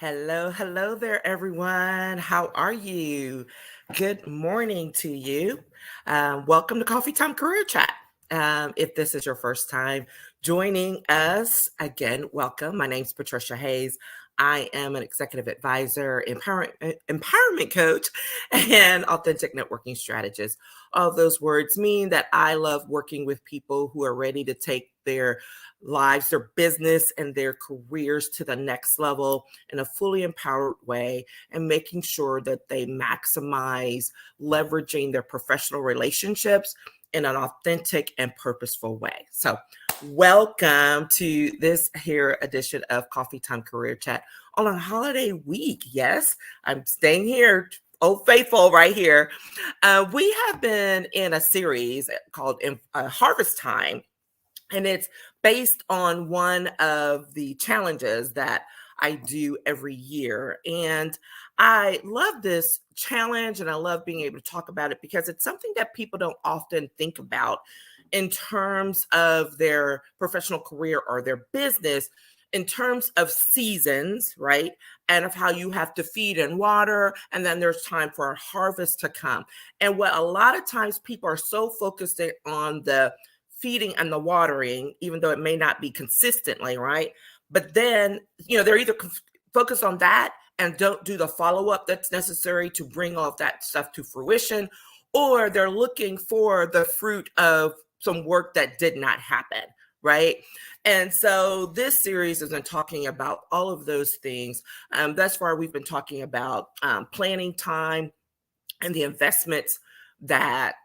Hello, hello there, everyone. How are you? Good morning to you. Welcome to Coffee Time Career Chat. If this is your first time joining us, again, welcome. My name's Patricia Hayes. I am an executive advisor, empowerment coach, and authentic networking strategist. All those words mean that I love working with people who are ready to take their lives, their business, and their careers to the next level in a fully empowered way and making sure that they maximize leveraging their professional relationships in an authentic and purposeful way. So, welcome to this here edition of Coffee Time Career Chat on a holiday week. Yes, I'm staying here. Old Faithful, right here. We have been in a series called Harvest Time, and it's based on one of the challenges that I do every year. And I love this challenge and I love being able to talk about it because it's something that people don't often think about in terms of their professional career or their business, in terms of seasons, right? And of how you have to feed and water, and then there's time for a harvest to come. And what a lot of times people are so focused on the feeding and the watering, even though it may not be consistently, right? But then, they're either focused on that and don't do the follow-up that's necessary to bring all of that stuff to fruition, or they're looking for the fruit of some work that did not happen, right? And so this series has been talking about all of those things. Thus far, we've been talking about planning time and the investments that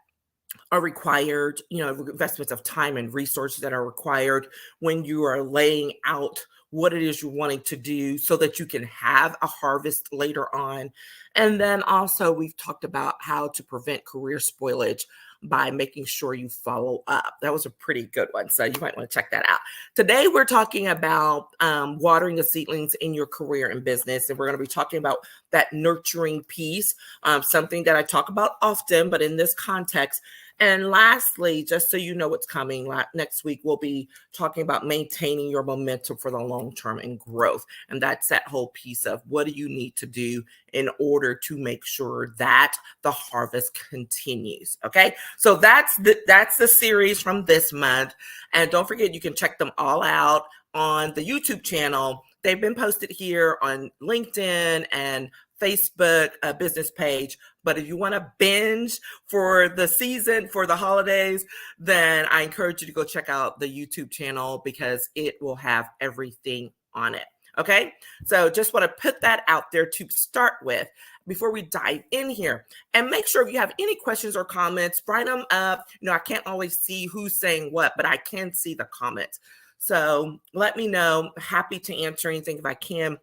are required, investments of time and resources that are required when you are laying out what it is you're wanting to do so that you can have a harvest later on. And then also we've talked about how to prevent career spoilage by making sure you follow up. That was a pretty good one, so you might want to check that out. Today we're talking about watering the seedlings in your career and business, and we're going to be talking about that nurturing piece, something that I talk about often, but in this context. And lastly, just so you know what's coming, next week we'll be talking about maintaining your momentum for the long term and growth. And that's that whole piece of what do you need to do in order to make sure that the harvest continues. Okay, so that's the series from this month. And don't forget, you can check them all out on the YouTube channel. They've been posted here on LinkedIn and Facebook business page. But if you want to binge for the season, for the holidays, then I encourage you to go check out the YouTube channel because it will have everything on it. Okay, so just want to put that out there to start with before we dive in here. And make sure if you have any questions or comments, write them up. I can't always see who's saying what, but I can see the comments. So let me know. Happy to answer anything if I can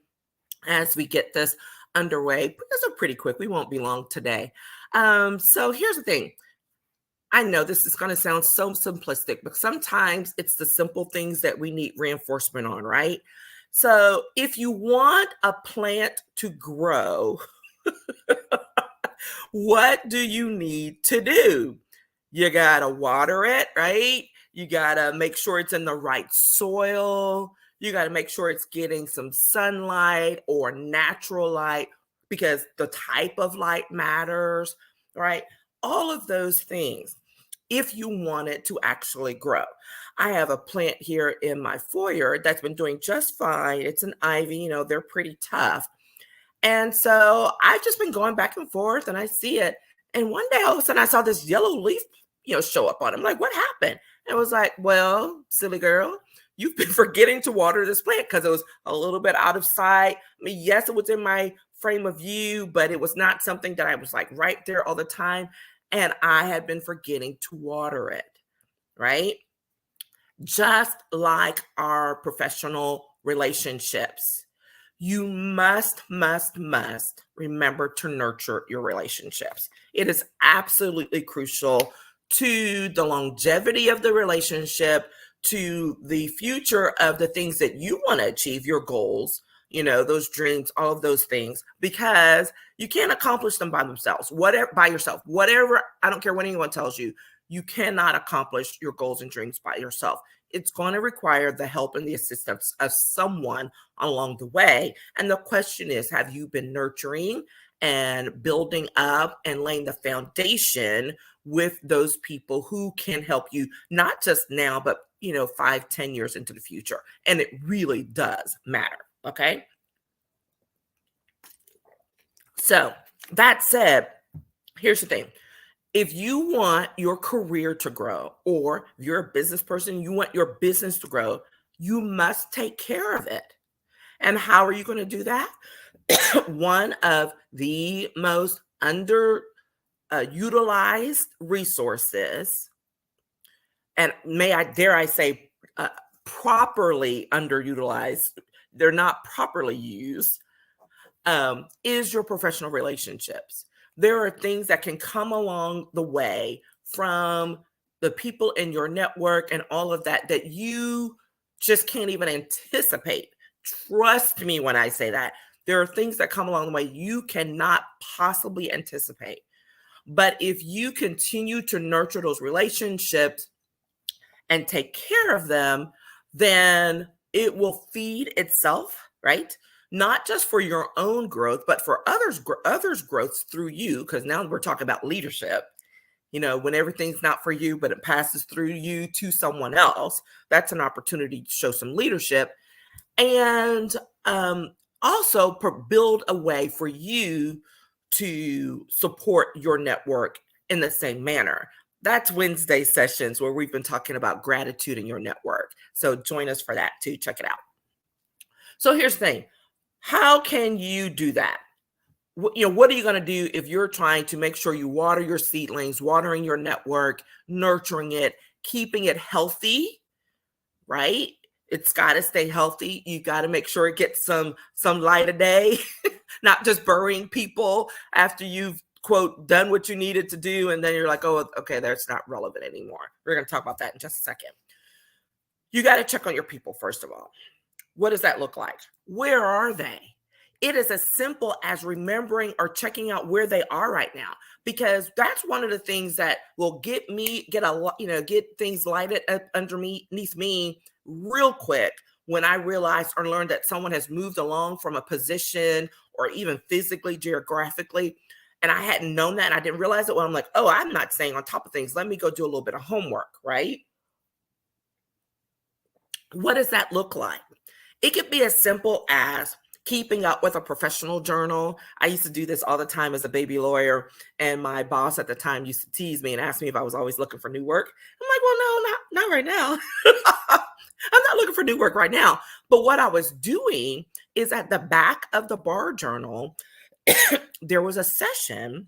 as we get this underway. These are pretty quick. We won't be long today. So here's the thing. I know this is going to sound so simplistic, but sometimes it's the simple things that we need reinforcement on, right? So if you want a plant to grow, what do you need to do? You got to water it, right? You got to make sure it's in the right soil. You got to make sure it's getting some sunlight or natural light because the type of light matters, right? All of those things if you want it to actually grow. I have a plant here in my foyer that's been doing just fine. It's an ivy, they're pretty tough. And so I've just been going back and forth and I see it. And one day all of a sudden I saw this yellow leaf, show up on it. I'm like, what happened? And it was like, well, silly girl, you've been forgetting to water this plant because it was a little bit out of sight. I mean, yes, it was in my frame of view, but it was not something that I was like right there all the time. And I had been forgetting to water it, right? Just like our professional relationships, you must remember to nurture your relationships. It is absolutely crucial to the longevity of the relationship, to the future of the things that you want to achieve, your goals, those dreams, all of those things, because you can't accomplish them by yourself. I don't care what anyone tells you, you cannot accomplish your goals and dreams by yourself. it's going to require the help and the assistance of someone along the way. And the question is, have you been nurturing and building up and laying the foundation with those people who can help you, not just now, but 5-10 years into the future? And it really does matter. Okay. So that said, here's the thing. If you want your career to grow, or if you're a business person, you want your business to grow, you must take care of it. And how are you going to do that? One of the most utilized resources, and dare I say, properly underutilized, they're not properly used, is your professional relationships. There are things that can come along the way from the people in your network and all of that that you just can't even anticipate. Trust me when I say that. There are things that come along the way you cannot possibly anticipate. But if you continue to nurture those relationships and take care of them, then it will feed itself, right? Not just for your own growth, but for others' growth through you. Because now we're talking about leadership. When everything's not for you, but it passes through you to someone else, that's an opportunity to show some leadership. And also build a way for you to support your network in the same manner. That's Wednesday sessions where we've been talking about gratitude in your network. So join us for that too. Check it out. So here's the thing. How can you do that? What are you going to do if you're trying to make sure you water your seedlings, watering your network, nurturing it, keeping it healthy, right? It's got to stay healthy. You got to make sure it gets some light of day, not just burying people after you've, quote, done what you needed to do. And then you're like, oh, okay, that's not relevant anymore. We're going to talk about that in just a second. You got to check on your people, first of all. What does that look like? Where are they? It is as simple as remembering or checking out where they are right now, because that's one of the things that will get things lighted up underneath me real quick when I realize or learn that someone has moved along from a position or even physically, geographically, and I hadn't known that and I didn't realize it. Well, I'm like, oh, I'm not staying on top of things. Let me go do a little bit of homework, right? What does that look like? It could be as simple as keeping up with a professional journal. I used to do this all the time as a baby lawyer, and my boss at the time used to tease me and ask me if I was always looking for new work. I'm like, well, no, not right now. I'm not looking for new work right now. But what I was doing is at the back of the bar journal, there was a section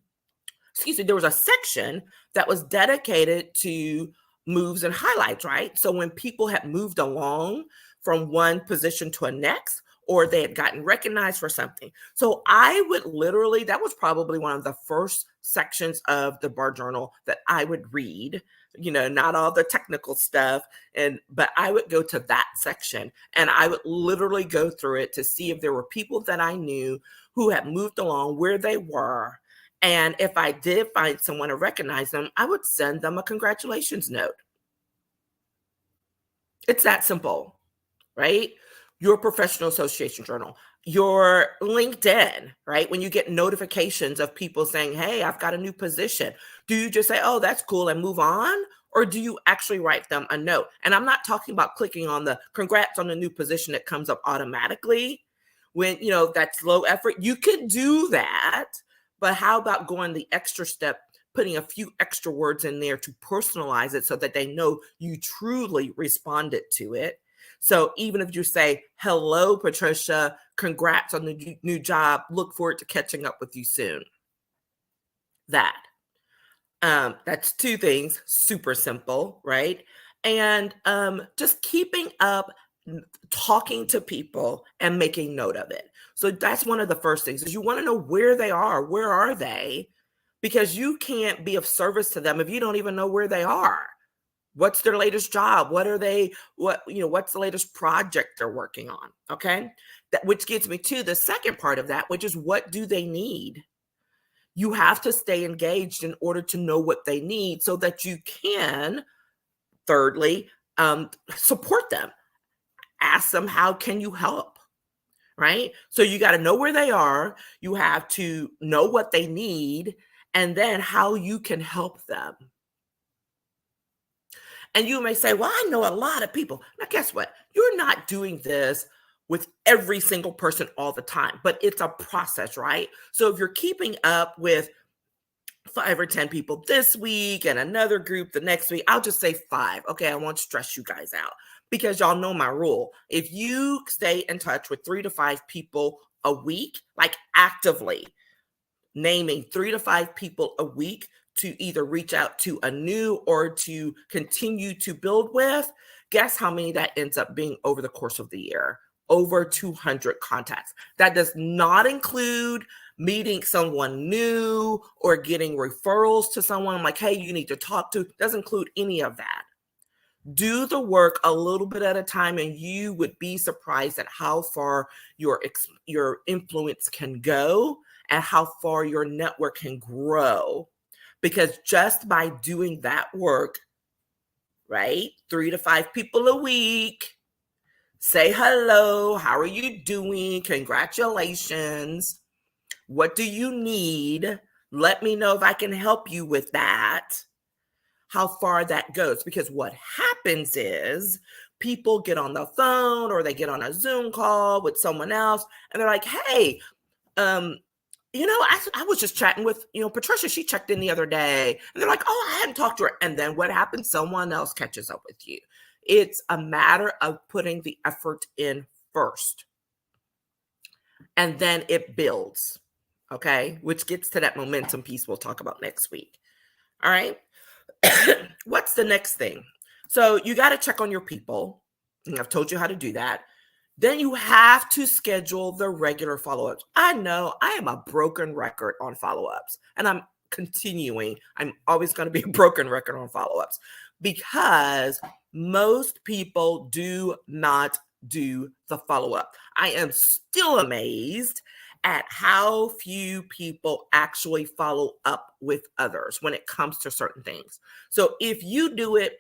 that was dedicated to moves and highlights, right? So when people had moved along from one position to a next, or they had gotten recognized for something. So I would literally, that was probably one of the first sections of the bar journal that I would read, not all the technical stuff. But I would go to that section and I would literally go through it to see if there were people that I knew who had moved along, where they were. And if I did find someone to recognize them, I would send them a congratulations note. It's that simple, right? Your professional association journal, your LinkedIn, right? When you get notifications of people saying, hey, I've got a new position, do you just say, oh, that's cool and move on? Or do you actually write them a note? And I'm not talking about clicking on the congrats on the new position that comes up automatically when, that's low effort. You could do that, but how about going the extra step, putting a few extra words in there to personalize it so that they know you truly responded to it? So even if you say, hello, Patricia, congrats on the new job, look forward to catching up with you soon. That's two things, super simple, right? And just keeping up, talking to people and making note of it. So that's one of the first things is you want to know where they are. Where are they? Because you can't be of service to them if you don't even know where they are. What's their latest job? What's the latest project they're working on? Okay. Which gets me to the second part of that, which is what do they need? You have to stay engaged in order to know what they need so that you can, thirdly, Support them. Ask them, how can you help? Right? So you got to know where they are. You have to know what they need, and then how you can help them. And you may say, well, I know a lot of people. Now, guess what? You're not doing this with every single person all the time, but it's a process, right? So if you're keeping up with 5 or 10 people this week and another group the next week, I'll just say 5. Okay, I won't stress you guys out because y'all know my rule. If you stay in touch with 3 to 5 people a week, like actively naming 3 to 5 people a week to either reach out to anew or to continue to build with, guess how many that ends up being over the course of the year? Over 200 contacts. That does not include meeting someone new or getting referrals to someone like, hey, you need to talk to. Doesn't include any of that. Do the work a little bit at a time, and you would be surprised at how far your influence can go and how far your network can grow. Because just by doing that work, right, 3 to 5 people a week, say hello, how are you doing? Congratulations. What do you need? Let me know if I can help you with that. How far that goes. Because what happens is people get on the phone or they get on a Zoom call with someone else and they're like, hey, I was just chatting with, Patricia, she checked in the other day. And they're like, oh, I hadn't talked to her. And then what happens? Someone else catches up with you. It's a matter of putting the effort in first. And then it builds. Okay. Which gets to that momentum piece we'll talk about next week. All right. What's the next thing? So you got to check on your people. And I've told you how to do that. Then you have to schedule the regular follow-ups. I know I am a broken record on follow-ups, and I'm continuing. I'm always going to be a broken record on follow-ups because most people do not do the follow-up. I am still amazed at how few people actually follow up with others when it comes to certain things. So if you do it,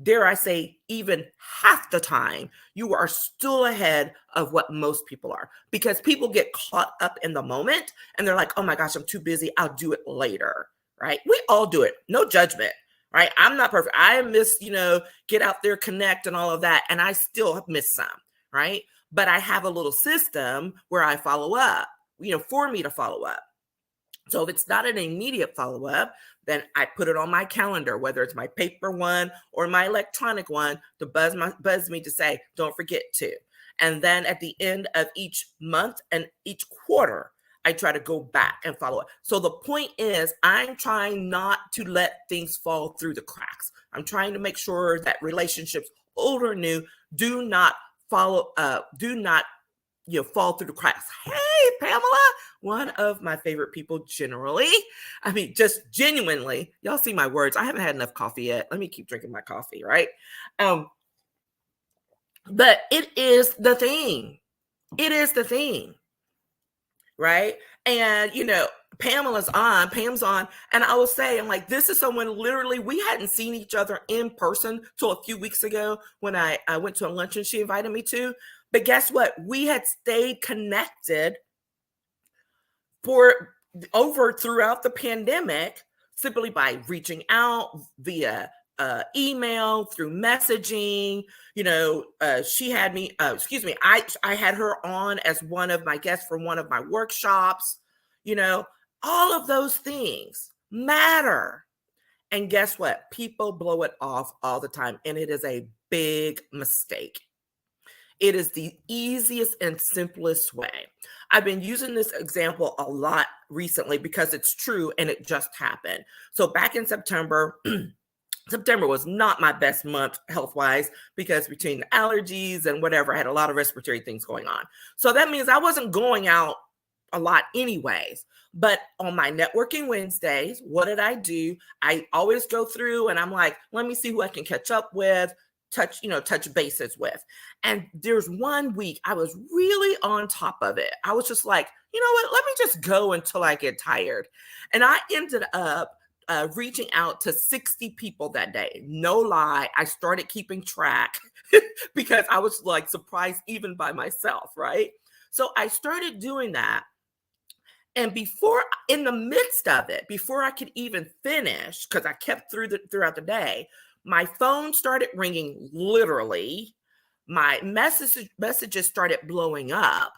dare I say, even half the time, you are still ahead of what most people are, because people get caught up in the moment and they're like, oh my gosh, I'm too busy. I'll do it later, right? We all do it. No judgment, right? I'm not perfect. I miss, get out there, connect and all of that. And I still miss some, right? But I have a little system where I follow up, for me to follow up. So if it's not an immediate follow-up, then I put it on my calendar, whether it's my paper one or my electronic one, to buzz me to say, don't forget to. And then at the end of each month and each quarter, I try to go back and follow up. So the point is, I'm trying not to let things fall through the cracks. I'm trying to make sure that relationships, old or new, do not follow up, do not fall through the cracks. Hey, Pamela, one of my favorite people generally. I mean, just genuinely, y'all see my words. I haven't had enough coffee yet. Let me keep drinking my coffee, right? But it is the thing. It is the thing, right? And, Pam's on. And I will say, I'm like, this is someone literally, we hadn't seen each other in person till a few weeks ago when I went to a luncheon she invited me to. But guess what? We had stayed connected throughout the pandemic simply by reaching out via email, through messaging. She had me, I had her on as one of my guests for one of my workshops. All of those things matter. And guess what? People blow it off all the time, and it is a big mistake. It is the easiest and simplest way. I've been using this example a lot recently because it's true and it just happened. So back in September, September was not my best month health-wise because between the allergies and whatever, I had a lot of respiratory things going on. So that means I wasn't going out a lot anyways. But on my networking Wednesdays, what did I do? I always go through and I'm like, let me see who I can catch up with, touch bases with. And there's one week I was really on top of it. I was just like, you know what? Let me just go until I get tired. And I ended up reaching out to 60 people that day. No lie, I started keeping track because I was like surprised even by myself, right? So I started doing that. And in the midst of it, before I could even finish, because I kept throughout the day, my phone started ringing literally. My messages started blowing up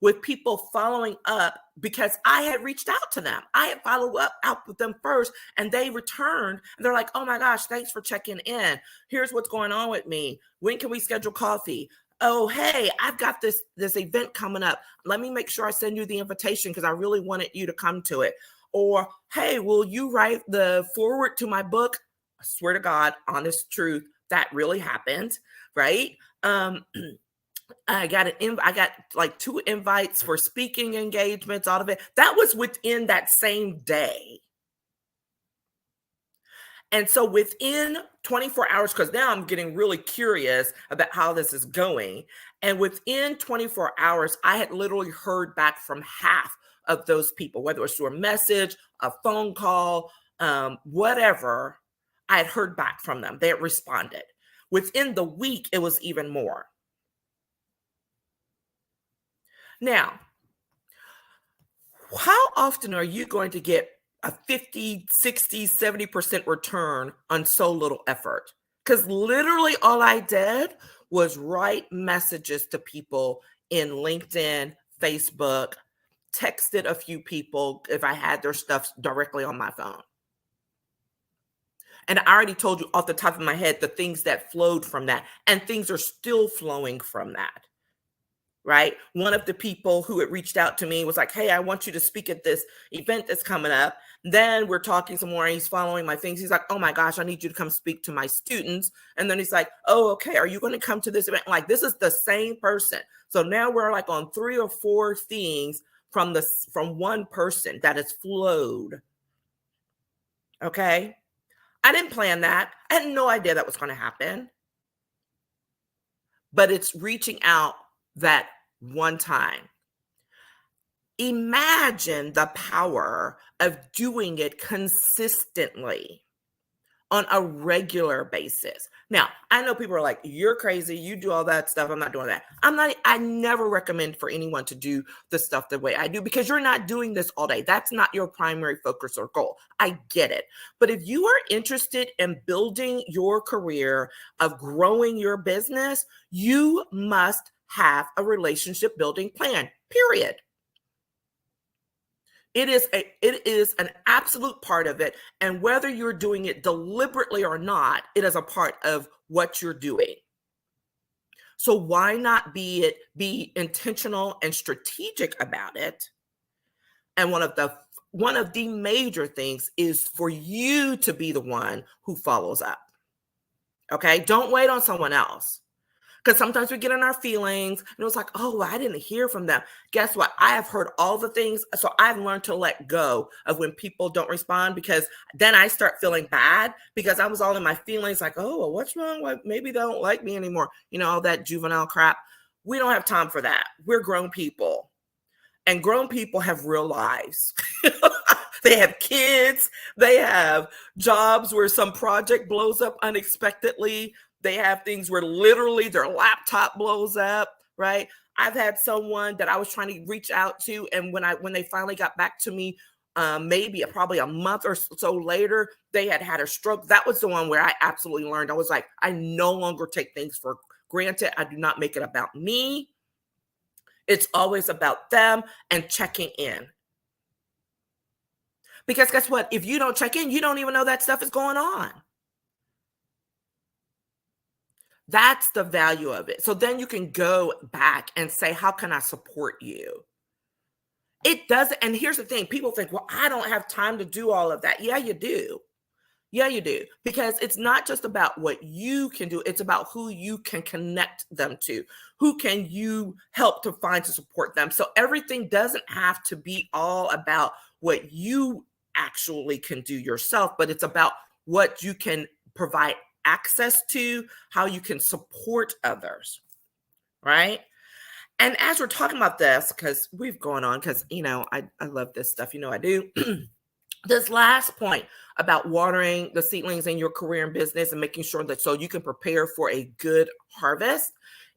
with people following up because I had reached out to them. I had followed up out with them first and they returned and they're like, oh my gosh, thanks for checking in. Here's what's going on with me. When can we schedule coffee? Oh, hey, I've got this event coming up. Let me make sure I send you the invitation because I really wanted you to come to it. Or, hey, will you write the foreword to my book? I swear to God, honest truth, that really happened, right? I got like 2 invites for speaking engagements, all of it. That was within that same day. And so within 24 hours, because now I'm getting really curious about how this is going. And within 24 hours, I had literally heard back from half of those people, whether it was through a message, a phone call, whatever. I had heard back from them. They had responded. Within the week, it was even more. Now, how often are you going to get a 50, 60, 70% return on so little effort? Because literally all I did was write messages to people in LinkedIn, Facebook, texted a few people if I had their stuff directly on my phone. And I already told you off the top of my head the things that flowed from that, and things are still flowing from that. Right? One of the people who had reached out to me was like, hey, I want you to speak at this event that's coming up. Then we're talking some more and he's following my things. He's like, oh my gosh, I need you to come speak to my students. And then he's like, oh, okay, are you going to come to this event? Like, this is the same person. So now we're like on 3 or 4 things from one person that has flowed. Okay. I didn't plan that. I had no idea that was going to happen. But it's reaching out that one time. Imagine the power of doing it consistently on a regular basis. Now, I know people are like, you're crazy. You do all that stuff. I'm not doing that. I never recommend for anyone to do the stuff the way I do because you're not doing this all day. That's not your primary focus or goal. I get it. But if you are interested in building your career, of growing your business, you must have a relationship building plan, period. It is an absolute part of it. And whether you're doing it deliberately or not, it is a part of what you're doing. So why not be intentional and strategic about it? And one of the major things is for you to be the one who follows up. Okay? Don't wait on someone else. Because sometimes we get in our feelings and it's like, oh, well, I didn't hear from them. Guess what? I have heard all the things. So I've learned to let go of when people don't respond because then I start feeling bad because I was all in my feelings like, oh, well, what's wrong? Well, maybe they don't like me anymore. You know, all that juvenile crap. We don't have time for that. We're grown people and grown people have real lives. They have kids. They have jobs where some project blows up unexpectedly. They have things where literally their laptop blows up, right? I've had someone that I was trying to reach out to, and when they finally got back to me, probably a month or so later, they had a stroke. That was the one where I absolutely learned. I was like, I no longer take things for granted. I do not make it about me. It's always about them and checking in. Because guess what? If you don't check in, you don't even know that stuff is going on. That's the value of it. So then you can go back and say, how can I support you? It doesn't. And here's the thing. People think, well, I don't have time to do all of that. Yeah, you do. Yeah, you do. Because it's not just about what you can do. It's about who you can connect them to. Who can you help to find to support them? So everything doesn't have to be all about what you actually can do yourself, but it's about what you can provide access to, how you can support others, right? And as we're talking about this, because we've gone on, because, I love this stuff, I do. This last point about watering the seedlings in your career and business and making sure that so you can prepare for a good harvest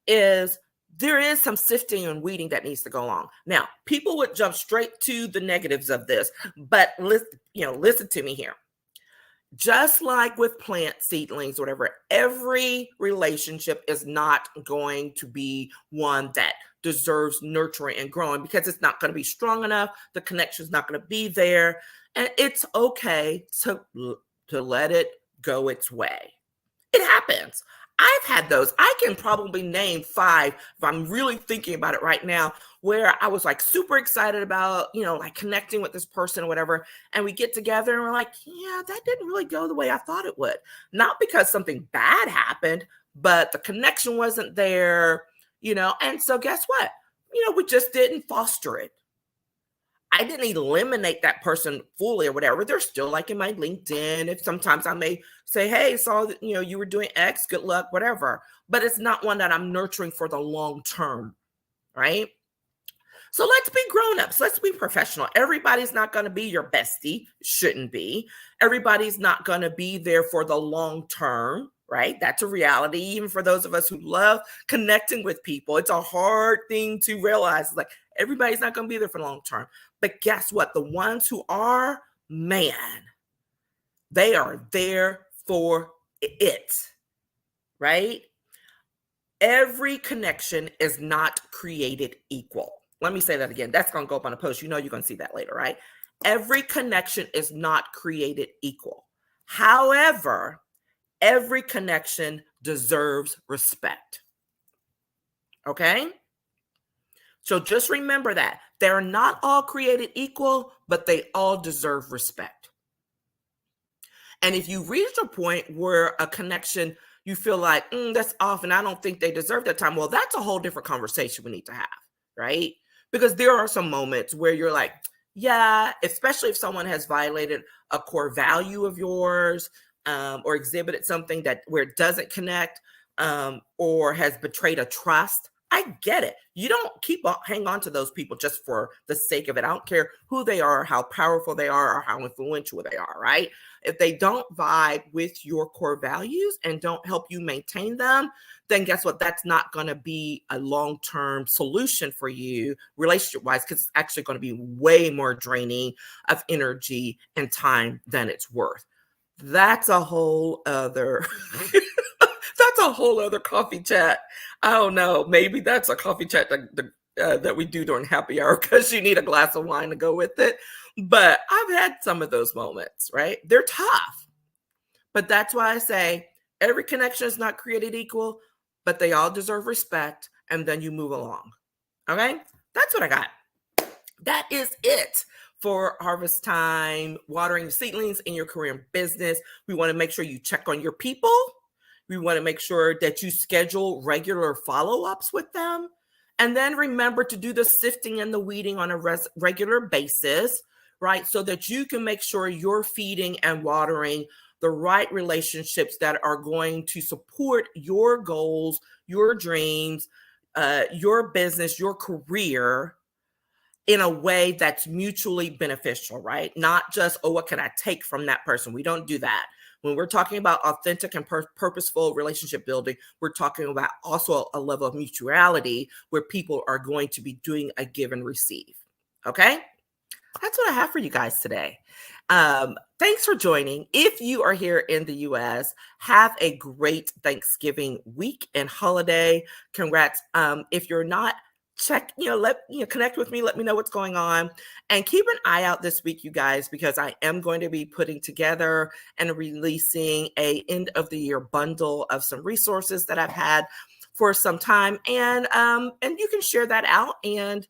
is there is some sifting and weeding that needs to go on. Now, people would jump straight to the negatives of this, but listen to me here. Just like with plant seedlings, whatever, every relationship is not going to be one that deserves nurturing and growing because it's not going to be strong enough. The connection is not going to be there. And it's okay to let it go its way. It happens. I've had those. I can probably name 5 if I'm really thinking about it right now, where I was like super excited about, like connecting with this person or whatever. And we get together and we're like, yeah, that didn't really go the way I thought it would. Not because something bad happened, but the connection wasn't there, And so guess what? We just didn't foster it. I didn't eliminate that person fully or whatever. They're still like in my LinkedIn. If sometimes I may say, hey, saw that, you were doing X, good luck, whatever. But it's not one that I'm nurturing for the long term, right? So let's be grown-ups. Let's be professional. Everybody's not going to be your bestie. Shouldn't be. Everybody's not going to be there for the long term, right? That's a reality. Even for those of us who love connecting with people, it's a hard thing to realize. Like everybody's not going to be there for the long term. But guess what? The ones who are, man, they are there for it, right? Every connection is not created equal. Let me say that again. That's going to go up on a post. You're going to see that later, right? Every connection is not created equal. However, every connection deserves respect. Okay? So just remember that. They're not all created equal, but they all deserve respect. And if you reach a point where a connection, you feel like, that's off and I don't think they deserve that time, well, that's a whole different conversation we need to have, right? Because there are some moments where you're like, yeah, especially if someone has violated a core value of yours or exhibited something where it doesn't connect or has betrayed a trust. I get it. You don't hang on to those people just for the sake of it. I don't care who they are, how powerful they are, or how influential they are, right? If they don't vibe with your core values and don't help you maintain them, then guess what? That's not going to be a long-term solution for you relationship-wise, because it's actually going to be way more draining of energy and time than it's worth. That's a whole other that's a whole other coffee chat. I don't know. Maybe that's a coffee chat that we do during happy hour because you need a glass of wine to go with it. But I've had some of those moments, right? They're tough. But that's why I say every connection is not created equal, but they all deserve respect. And then you move along. Okay? That's what I got. That is it for harvest time, watering seedlings in your career and business. We want to make sure you check on your people. We want to make sure that you schedule regular follow-ups with them. And then remember to do the sifting and the weeding on a regular basis, right? So that you can make sure you're feeding and watering the right relationships that are going to support your goals, your dreams, your business, your career in a way that's mutually beneficial, right? Not just, oh, what can I take from that person? We don't do that. When we're talking about authentic and purposeful relationship building, we're talking about also a level of mutuality where people are going to be doing a give and receive. Okay? That's what I have for you guys today. Thanks for joining. If you are here in the US, have a great Thanksgiving week and holiday. Congrats. If you're not, connect with me. Let me know what's going on. And keep an eye out this week, you guys, because I am going to be putting together and releasing a end of the year bundle of some resources that I've had for some time. And you can share that out and,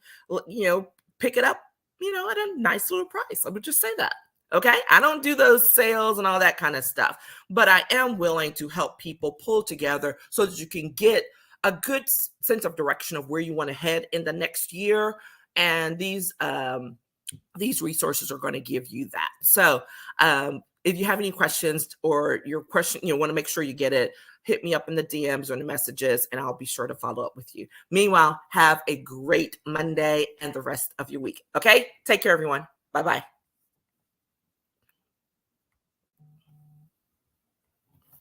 pick it up, at a nice little price. I would just say that. Okay. I don't do those sales and all that kind of stuff, but I am willing to help people pull together so that you can get a good sense of direction of where you want to head in the next year. And these resources are going to give you that. So if you have any questions or your question, want to make sure you get it, hit me up in the DMs or in the messages, and I'll be sure to follow up with you. Meanwhile, have a great Monday and the rest of your week. Okay? Take care, everyone. Bye-bye.